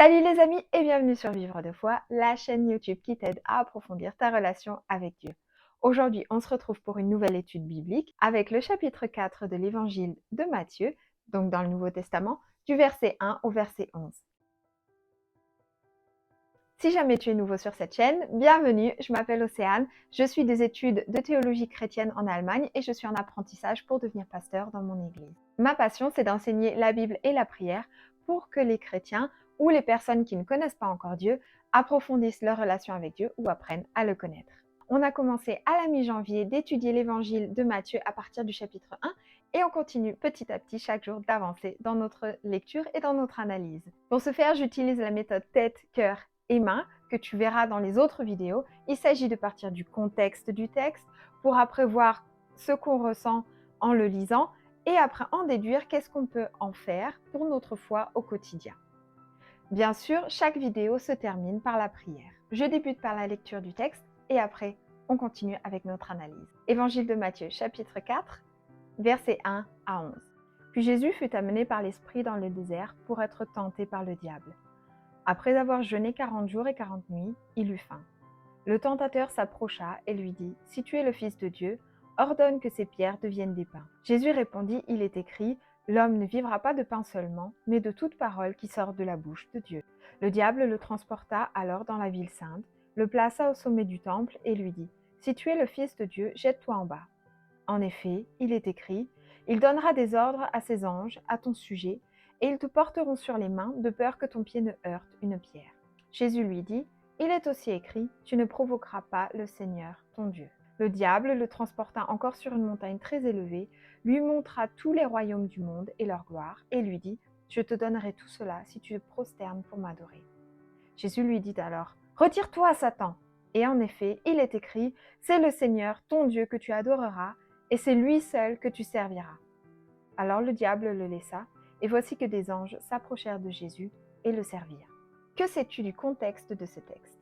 Salut les amis et bienvenue sur Vivre de foi, la chaîne YouTube qui t'aide à approfondir ta relation avec Dieu. Aujourd'hui, on se retrouve pour une nouvelle étude biblique avec le chapitre 4 de l'évangile de Matthieu, donc dans le Nouveau Testament, du verset 1 au verset 11. Si jamais tu es nouveau sur cette chaîne, bienvenue, je m'appelle Océane, je suis des études de théologie chrétienne en Allemagne et je suis en apprentissage pour devenir pasteur dans mon église. Ma passion, c'est d'enseigner la Bible et la prière pour que les chrétiens ou les personnes qui ne connaissent pas encore Dieu approfondissent leur relation avec Dieu ou apprennent à le connaître. On a commencé à la mi-janvier d'étudier l'évangile de Matthieu à partir du chapitre 1 et on continue petit à petit chaque jour d'avancer dans notre lecture et dans notre analyse. Pour ce faire, j'utilise la méthode tête, cœur et main que tu verras dans les autres vidéos. Il s'agit de partir du contexte du texte pour après voir ce qu'on ressent en le lisant et après en déduire qu'est-ce qu'on peut en faire pour notre foi au quotidien. Bien sûr, chaque vidéo se termine par la prière. Je débute par la lecture du texte et après, on continue avec notre analyse. Évangile de Matthieu, chapitre 4, versets 1 à 11. Puis Jésus fut amené par l'Esprit dans le désert pour être tenté par le diable. Après avoir jeûné 40 jours et 40 nuits, il eut faim. Le tentateur s'approcha et lui dit « Si tu es le Fils de Dieu, ordonne que ces pierres deviennent des pains. » Jésus répondit « Il est écrit, l'homme ne vivra pas de pain seulement, mais de toute parole qui sort de la bouche de Dieu. » Le diable le transporta alors dans la ville sainte, le plaça au sommet du temple et lui dit « Si tu es le Fils de Dieu, jette-toi en bas. » En effet, il est écrit « Il donnera des ordres à ses anges à ton sujet, et ils te porteront sur les mains, de peur que ton pied ne heurte une pierre. » Jésus lui dit « Il est aussi écrit, tu ne provoqueras pas le Seigneur, ton Dieu. » Le diable le transporta encore sur une montagne très élevée, lui montra tous les royaumes du monde et leur gloire, et lui dit « Je te donnerai tout cela si tu te prosternes pour m'adorer. » Jésus lui dit alors « Retire-toi, Satan !» Et en effet, il est écrit « C'est le Seigneur, ton Dieu, que tu adoreras, et c'est lui seul que tu serviras. » Alors le diable le laissa, et voici que des anges s'approchèrent de Jésus et le servirent. Que sais-tu du contexte de ce texte?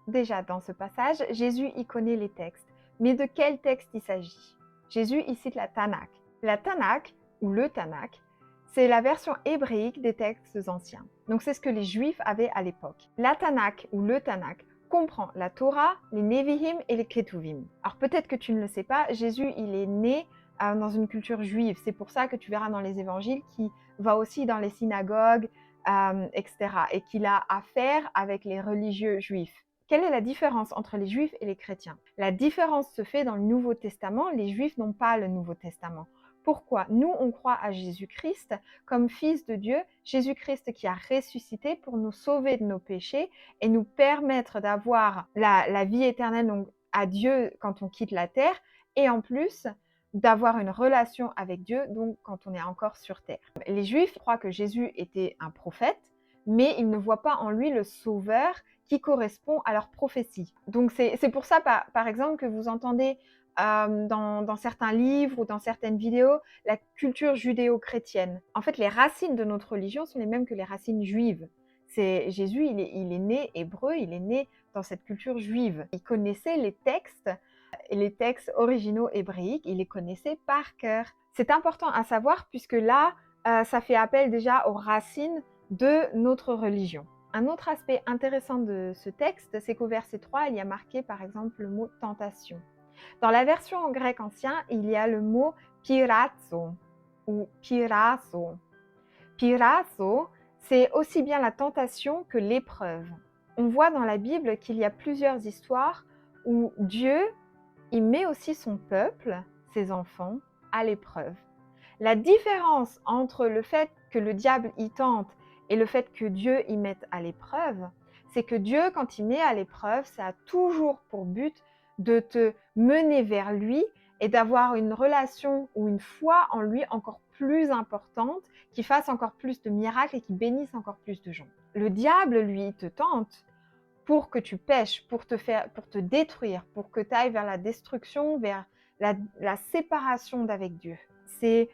Déjà, dans ce passage, Jésus y connaît les textes. Mais de quel texte il s'agit? Jésus y cite la Tanakh. La Tanakh, ou le Tanakh, c'est la version hébraïque des textes anciens. Donc c'est ce que les Juifs avaient à l'époque. La Tanakh, ou le Tanakh, comprend la Torah, les Nevi'im et les Ketuvim. Alors peut-être que tu ne le sais pas, Jésus, il est né dans une culture juive. C'est pour ça que tu verras dans les évangiles qu'il va aussi dans les synagogues, etc. et qu'il a affaire avec les religieux juifs. Quelle est la différence entre les juifs et les chrétiens? La différence se fait dans le Nouveau Testament. Les juifs n'ont pas le Nouveau Testament. Pourquoi? Nous, on croit à Jésus-Christ comme Fils de Dieu, Jésus-Christ qui a ressuscité pour nous sauver de nos péchés et nous permettre d'avoir la vie éternelle, donc à Dieu quand on quitte la terre, et en plus d'avoir une relation avec Dieu, donc quand on est encore sur terre. Les Juifs croient que Jésus était un prophète, mais ils ne voient pas en lui le sauveur qui correspond à leur prophétie. Donc c'est pour ça, par exemple, que vous entendez dans certains livres ou dans certaines vidéos, la culture judéo-chrétienne. En fait, les racines de notre religion sont les mêmes que les racines juives. Jésus, il est né hébreu, il est né dans cette culture juive. Il connaissait les textes originaux hébraïques, il les connaissait par cœur. C'est important à savoir puisque là, ça fait appel déjà aux racines de notre religion. Un autre aspect intéressant de ce texte, c'est qu'au verset 3, il y a marqué par exemple le mot tentation. Dans la version grecque ancienne, il y a le mot pirazo ou pirazo. Pirazo, c'est aussi bien la tentation que l'épreuve. On voit dans la Bible qu'il y a plusieurs histoires où Dieu, il met aussi son peuple, ses enfants, à l'épreuve. La différence entre le fait que le diable y tente et le fait que Dieu y mette à l'épreuve, c'est que Dieu, quand il met à l'épreuve, ça a toujours pour but de te mener vers lui et d'avoir une relation ou une foi en lui encore plus importante, qui fasse encore plus de miracles et qui bénisse encore plus de gens. Le diable, lui, te tente pour que tu pèches, pour te détruire, pour que tu ailles vers la destruction, vers la séparation d'avec Dieu. C'est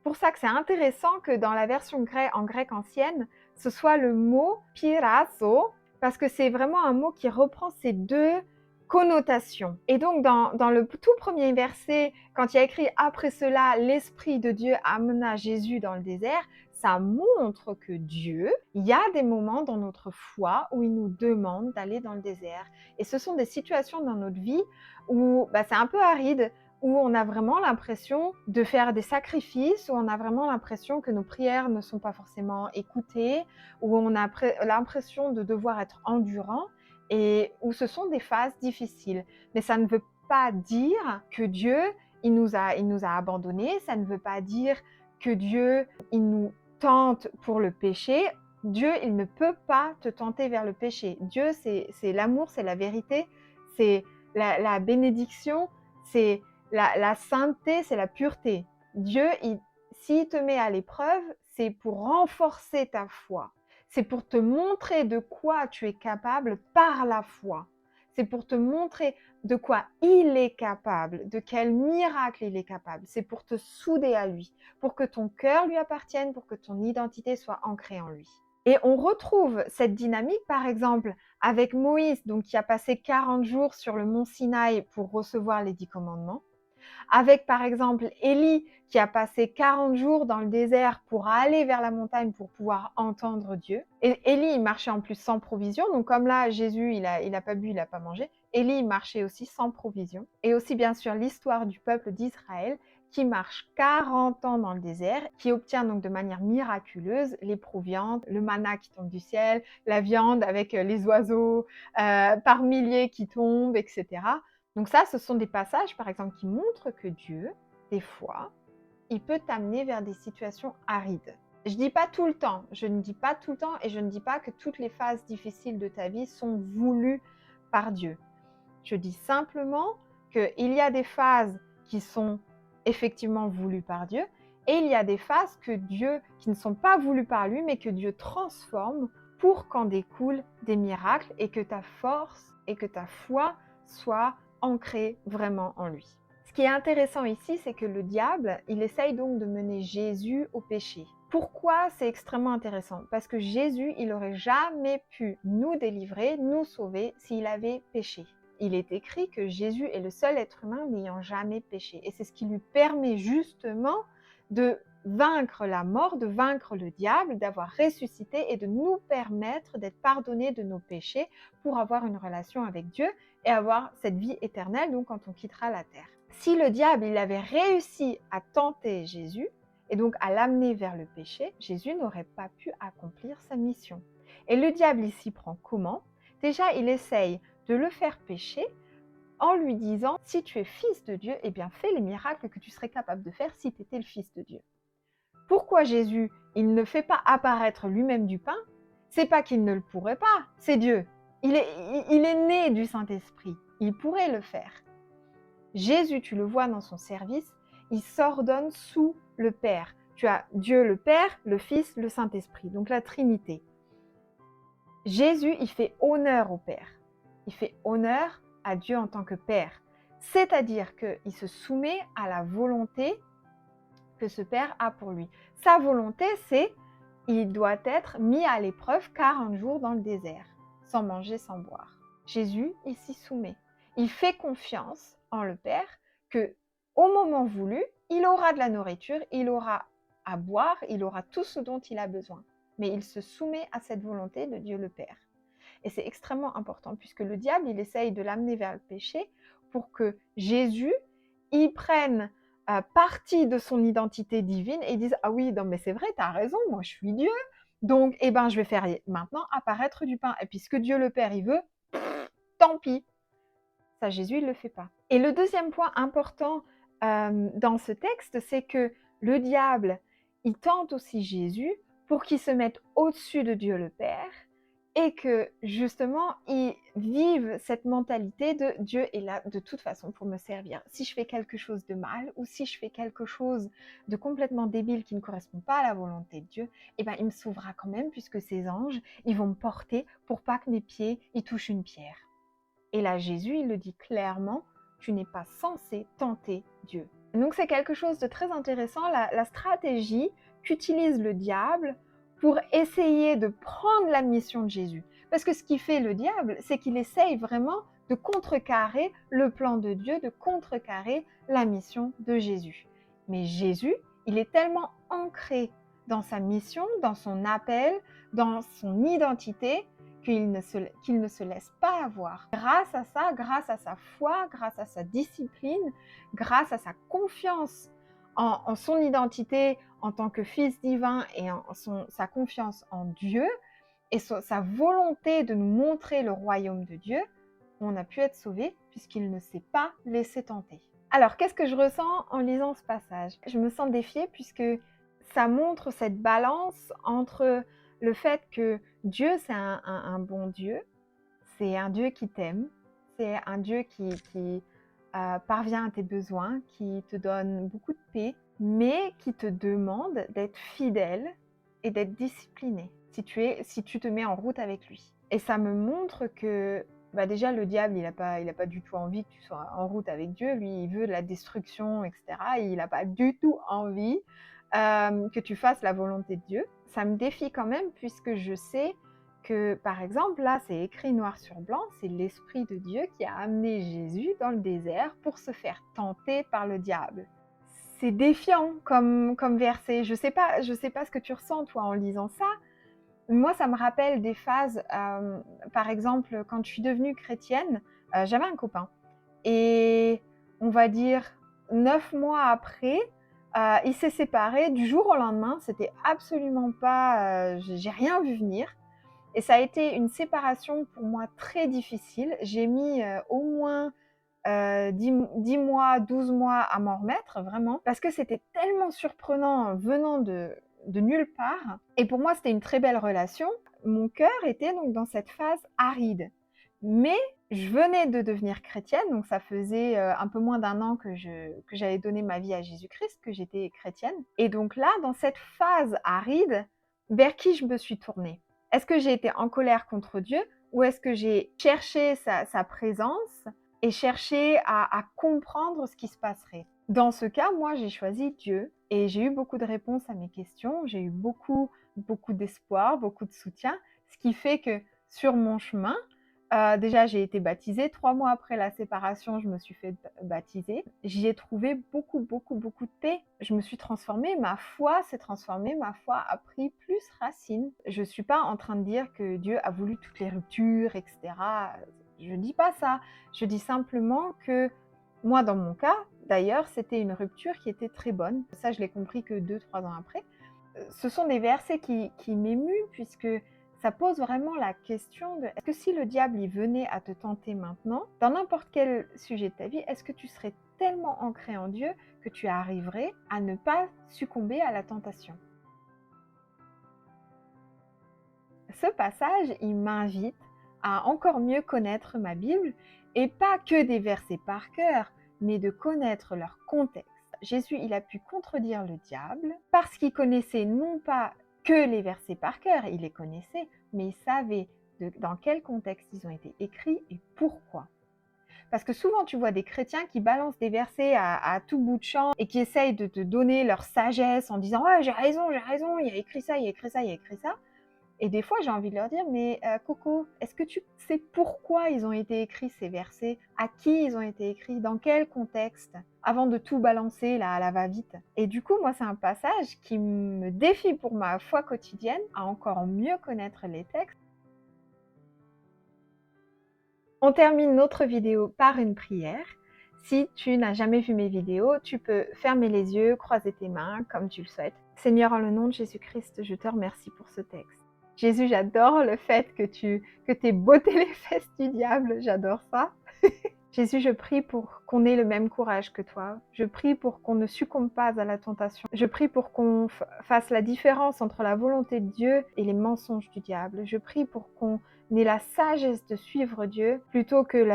pour ça que c'est intéressant que dans la version en grec ancienne, ce soit le mot pirazo, parce que c'est vraiment un mot qui reprend ces deux connotations. Et donc dans le tout premier verset, quand il y a écrit « Après cela, l'Esprit de Dieu amena Jésus dans le désert », ça montre que Dieu, il y a des moments dans notre foi où il nous demande d'aller dans le désert. Et ce sont des situations dans notre vie où c'est un peu aride, où on a vraiment l'impression de faire des sacrifices, où on a vraiment l'impression que nos prières ne sont pas forcément écoutées, où on a l'impression de devoir être endurant et où ce sont des phases difficiles. Mais ça ne veut pas dire que Dieu, il nous a abandonnés, ça ne veut pas dire que Dieu, il nous tente pour le péché. Dieu, il ne peut pas te tenter vers le péché. Dieu, c'est l'amour, c'est la vérité, c'est la bénédiction, c'est la sainteté, c'est la pureté. Dieu, s'il te met à l'épreuve, c'est pour renforcer ta foi. C'est pour te montrer de quoi tu es capable par la foi. C'est pour te montrer de quoi il est capable, de quel miracle il est capable. C'est pour te souder à lui, pour que ton cœur lui appartienne, pour que ton identité soit ancrée en lui. Et on retrouve cette dynamique, par exemple, avec Moïse, donc qui a passé 40 jours sur le mont Sinaï pour recevoir les 10 commandements. Avec, par exemple, Élie, qui a passé 40 jours dans le désert pour aller vers la montagne pour pouvoir entendre Dieu. Et Élie, il marchait en plus sans provision. Donc, comme là, Jésus, il a pas bu, il n'a pas mangé. Élie, il marchait aussi sans provision. Et aussi, bien sûr, l'histoire du peuple d'Israël qui marche 40 ans dans le désert, qui obtient donc de manière miraculeuse les proviandes, le manna qui tombe du ciel, la viande avec les oiseaux par milliers qui tombent, etc. Donc ça, ce sont des passages, par exemple, qui montrent que Dieu, des fois, il peut t'amener vers des situations arides. Je ne dis pas tout le temps, je ne dis pas tout le temps et je ne dis pas que toutes les phases difficiles de ta vie sont voulues par Dieu. Je dis simplement qu'il y a des phases qui sont effectivement voulues par Dieu et il y a des phases qui ne sont pas voulues par lui, mais que Dieu transforme pour qu'en découlent des miracles et que ta force et que ta foi soient ancré vraiment en lui. Ce qui est intéressant ici, c'est que le diable, il essaye donc de mener Jésus au péché. Pourquoi c'est extrêmement intéressant? Parce que Jésus, il n'aurait jamais pu nous délivrer, nous sauver, s'il avait péché. Il est écrit que Jésus est le seul être humain n'ayant jamais péché. Et c'est ce qui lui permet justement de vaincre la mort, de vaincre le diable, d'avoir ressuscité et de nous permettre d'être pardonnés de nos péchés pour avoir une relation avec Dieu et avoir cette vie éternelle, donc quand on quittera la terre. Si le diable, il avait réussi à tenter Jésus, et donc à l'amener vers le péché, Jésus n'aurait pas pu accomplir sa mission. Et le diable ici prend comment? Déjà, il essaye de le faire pécher en lui disant, si tu es fils de Dieu, eh bien fais les miracles que tu serais capable de faire si tu étais le fils de Dieu. Pourquoi Jésus, il ne fait pas apparaître lui-même du pain? C'est pas qu'il ne le pourrait pas, c'est Dieu. Il est né du Saint-Esprit, il pourrait le faire. Jésus, tu le vois dans son service, il s'ordonne sous le Père. Tu as Dieu le Père, le Fils, le Saint-Esprit, donc la Trinité. Jésus, il fait honneur au Père. Il fait honneur à Dieu en tant que Père. C'est-à-dire qu'il se soumet à la volonté que ce Père a pour lui. Sa volonté, c'est il doit être mis à l'épreuve 40 jours dans le désert, sans manger, sans boire. Jésus, il s'y soumet. Il fait confiance en le Père que, au moment voulu, il aura de la nourriture, il aura à boire, il aura tout ce dont il a besoin. Mais il se soumet à cette volonté de Dieu le Père. Et c'est extrêmement important, puisque le diable, il essaye de l'amener vers le péché pour que Jésus, il prenne partie de son identité divine et dise « Ah oui, non mais c'est vrai, tu as raison, moi je suis Dieu, donc je vais faire maintenant apparaître du pain. Et puisque Dieu le Père, il veut, tant pis. » Ça, Jésus, il ne le fait pas. Et le deuxième point important dans ce texte, c'est que le diable, il tente aussi Jésus pour qu'il se mette au-dessus de Dieu le Père et que justement, il vive cette mentalité de Dieu est là de toute façon pour me servir. Si je fais quelque chose de mal ou si je fais quelque chose de complètement débile qui ne correspond pas à la volonté de Dieu, il me sauvera quand même puisque ses anges, ils vont me porter pour pas que mes pieds y touchent une pierre. Et là, Jésus, il le dit clairement, tu n'es pas censé tenter Dieu. Donc c'est quelque chose de très intéressant, la stratégie qu'utilise le diable pour essayer de prendre la mission de Jésus. Parce que ce qui fait le diable, c'est qu'il essaye vraiment de contrecarrer le plan de Dieu, de contrecarrer la mission de Jésus. Mais Jésus, il est tellement ancré dans sa mission, dans son appel, dans son identité, qu'il ne se laisse pas avoir. Grâce à ça, grâce à sa foi, grâce à sa discipline, grâce à sa confiance en son identité en tant que fils divin et sa confiance en Dieu et sa volonté de nous montrer le royaume de Dieu, on a pu être sauvé puisqu'il ne s'est pas laissé tenter. Alors, qu'est-ce que je ressens en lisant ce passage? Je me sens défiée puisque ça montre cette balance entre le fait que Dieu, c'est un bon Dieu, c'est un Dieu qui t'aime, c'est un Dieu qui parvient à tes besoins, qui te donne beaucoup de paix, mais qui te demande d'être fidèle et d'être discipliné si tu te mets en route avec lui. Et ça me montre que déjà le diable, il n'a pas du tout envie que tu sois en route avec Dieu. Lui, il veut de la destruction, etc. Et il n'a pas du tout envie que tu fasses la volonté de Dieu. Ça me défie quand même puisque je sais que, par exemple, là, c'est écrit noir sur blanc, c'est l'Esprit de Dieu qui a amené Jésus dans le désert pour se faire tenter par le diable. C'est défiant comme verset. Je sais pas ce que tu ressens, toi, en lisant ça. Moi, ça me rappelle des phases, par exemple, quand je suis devenue chrétienne, j'avais un copain. Et on va dire 9 mois après, il s'est séparé du jour au lendemain. C'était absolument pas... j'ai rien vu venir. Et ça a été une séparation pour moi très difficile. J'ai mis au moins 10 mois, 12 mois à m'en remettre, vraiment, parce que c'était tellement surprenant venant de nulle part. Et pour moi, c'était une très belle relation. Mon cœur était donc dans cette phase aride. Mais je venais de devenir chrétienne, donc ça faisait un peu moins d'1 an que j'avais donné ma vie à Jésus-Christ, que j'étais chrétienne. Et donc là, dans cette phase aride, vers qui je me suis tournée? Est-ce que j'ai été en colère contre Dieu ou est-ce que j'ai cherché sa présence et cherché à comprendre ce qui se passerait? Dans ce cas, moi, j'ai choisi Dieu et j'ai eu beaucoup de réponses à mes questions. J'ai eu beaucoup d'espoir, beaucoup de soutien, ce qui fait que sur mon chemin, déjà, j'ai été baptisée. 3 mois après la séparation, je me suis fait baptiser. J'y ai trouvé beaucoup de paix. Je me suis transformée, ma foi s'est transformée, ma foi a pris plus racine. Je ne suis pas en train de dire que Dieu a voulu toutes les ruptures, etc. Je ne dis pas ça. Je dis simplement que moi, dans mon cas, d'ailleurs, c'était une rupture qui était très bonne. Ça, je l'ai compris que 2-3 ans après. Ce sont des versets qui m'émuent puisque ça pose vraiment la question de est-ce que si le diable il venait à te tenter maintenant, dans n'importe quel sujet de ta vie, est-ce que tu serais tellement ancré en Dieu que tu arriverais à ne pas succomber à la tentation? Ce passage, il m'invite à encore mieux connaître ma Bible et pas que des versets par cœur, mais de connaître leur contexte. Jésus, il a pu contredire le diable parce qu'il connaissait non pas que les versets par cœur, il les connaissait, mais il savait dans quel contexte ils ont été écrits et pourquoi. Parce que souvent, tu vois des chrétiens qui balancent des versets à tout bout de champ et qui essayent de te donner leur sagesse en disant « Ouais, j'ai raison, il y a écrit ça, il y a écrit ça, il y a écrit ça ». Et des fois, j'ai envie de leur dire, mais Coco, est-ce que tu sais pourquoi ils ont été écrits ces versets? À qui ils ont été écrits? Dans quel contexte? Avant de tout balancer là, à la va-vite. Et du coup, moi, c'est un passage qui me défie pour ma foi quotidienne à encore mieux connaître les textes. On termine notre vidéo par une prière. Si tu n'as jamais vu mes vidéos, tu peux fermer les yeux, croiser tes mains, comme tu le souhaites. Seigneur, en le nom de Jésus-Christ, je te remercie pour ce texte. Jésus, j'adore le fait que t'aies botté les fesses du diable, j'adore ça. Jésus, je prie pour qu'on ait le même courage que toi. Je prie pour qu'on ne succombe pas à la tentation. Je prie pour qu'on fasse la différence entre la volonté de Dieu et les mensonges du diable. Je prie pour qu'on ait la sagesse de suivre Dieu plutôt que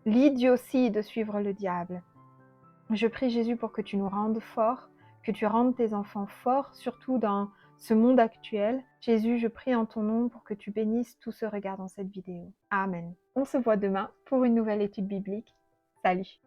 l'idiotie de suivre le diable. Je prie Jésus pour que tu nous rendes forts, que tu rendes tes enfants forts, surtout dans ce monde actuel. Jésus, je prie en ton nom pour que tu bénisses tous ceux regardant cette vidéo. Amen. On se voit demain pour une nouvelle étude biblique. Salut!